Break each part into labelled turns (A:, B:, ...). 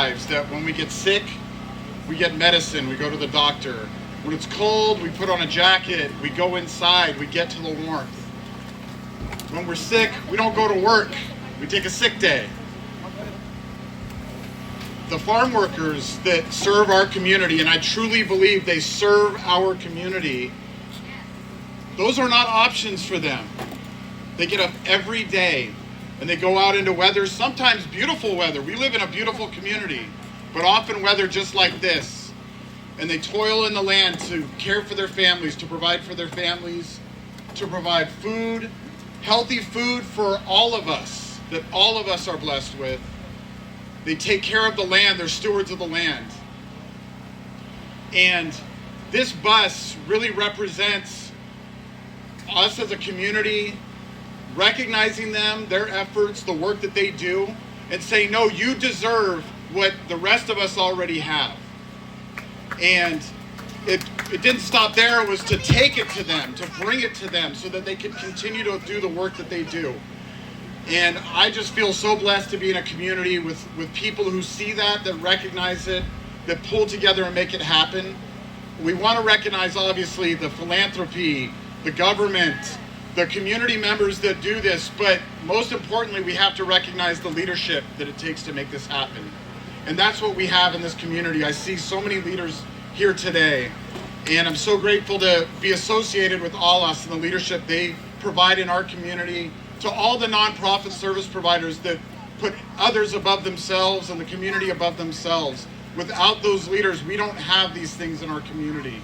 A: lives, that when we get sick, we get medicine, we go to the doctor. When it's cold, we put on a jacket, we go inside, we get to the warmth. When we're sick, we don't go to work, we take a sick day. The farm workers that serve our community, and I truly believe they serve our community, those are not options for them. They get up every day and they go out into weather, sometimes beautiful weather. We live in a beautiful community, but often weather just like this. And they toil in the land to care for their families, to provide for their families, to provide food, healthy food for all of us, that all of us are blessed with. They take care of the land, they're stewards of the land. And this bus really represents us as a community, recognizing them, their efforts, the work that they do, and saying, no, you deserve what the rest of us already have. And it didn't stop there, it was to take it to them, to bring it to them so that they could continue to do the work that they do. And I just feel so blessed to be in a community with people who see that recognize it, that pull together and make it happen. We want to recognize, obviously, the philanthropy, the government, the community members that do this, but most importantly, we have to recognize the leadership that it takes to make this happen. And that's what we have in this community. I see so many leaders here today, and I'm so grateful to be associated with ALAS and the leadership they provide in our community, to all the nonprofit service providers that put others above themselves and the community above themselves. Without those leaders, we don't have these things in our community.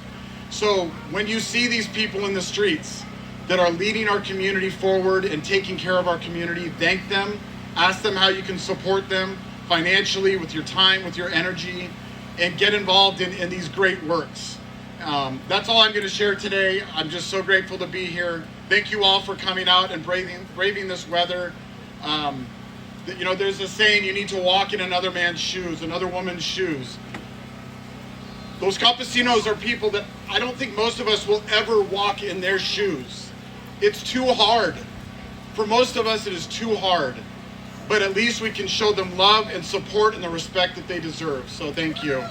A: So when you see these people in the streets that are leading our community forward and taking care of our community, thank them, ask them how you can support them financially, with your time, with your energy, and get involved in these great works. That's all I'm going to share today. I'm just so grateful to be here. Thank you all for coming out and braving this weather. There's a saying, you need to walk in another man's shoes, another woman's shoes. Those campesinos are people that I don't think most of us will ever walk in their shoes. It's too hard. For most of us, it is too hard. But at least we can show them love and support and the respect that they deserve. So thank you.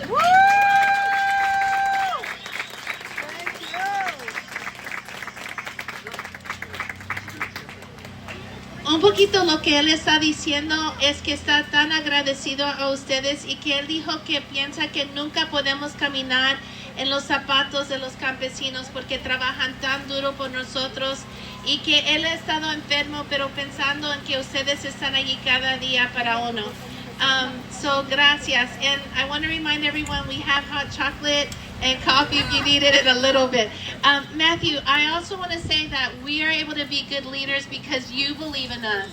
B: Un poquito lo que él está diciendo es que está tan agradecido a ustedes y que él dijo que piensa que nunca podemos caminar en los zapatos de los campesinos porque trabajan tan duro por nosotros y que él ha estado enfermo pero pensando en que ustedes están allí cada día para uno. So gracias. And I want to remind everyone we have hot chocolate and coffee if you need it in a little bit. Matthew, I also want to say that we are able to be good leaders because you believe in us.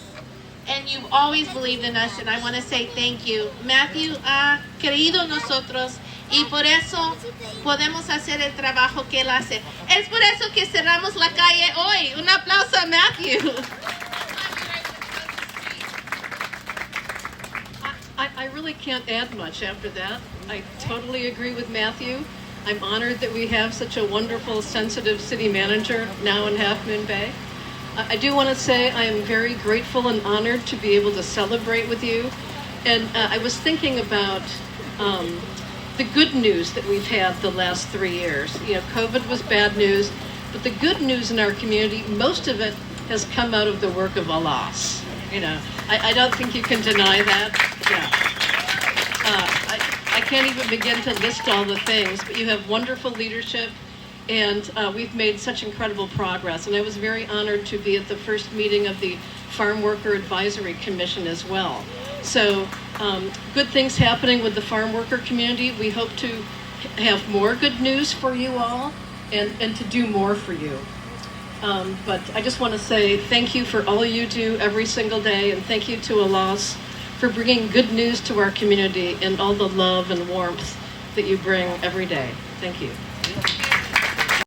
B: And you've always believed in us, and I want to say thank you. Matthew ha creído en nosotros y por eso podemos hacer el trabajo que él hace. Es por eso que cerramos la calle hoy. Un aplauso a Matthew.
C: I really can't add much after that. I totally agree with Matthew. I'm honored that we have such a wonderful, sensitive city manager now in Half Moon Bay. I do want to say I am very grateful and honored to be able to celebrate with you. And I was thinking about the good news that we've had the last 3 years. You know, COVID was bad news, but the good news in our community, most of it has come out of the work of ALAS. You know, I don't think you can deny that. Yeah. I can't even begin to list all the things, but you have wonderful leadership, and we've made such incredible progress. And I was very honored to be at the first meeting of the Farm Worker Advisory Commission as well. So good things happening with the farm worker community. We hope to have more good news for you all and to do more for you. But I just want to say thank you for all you do every single day, and thank you to ALAS for bringing good news to our community and all the love and warmth that you bring every day. Thank you.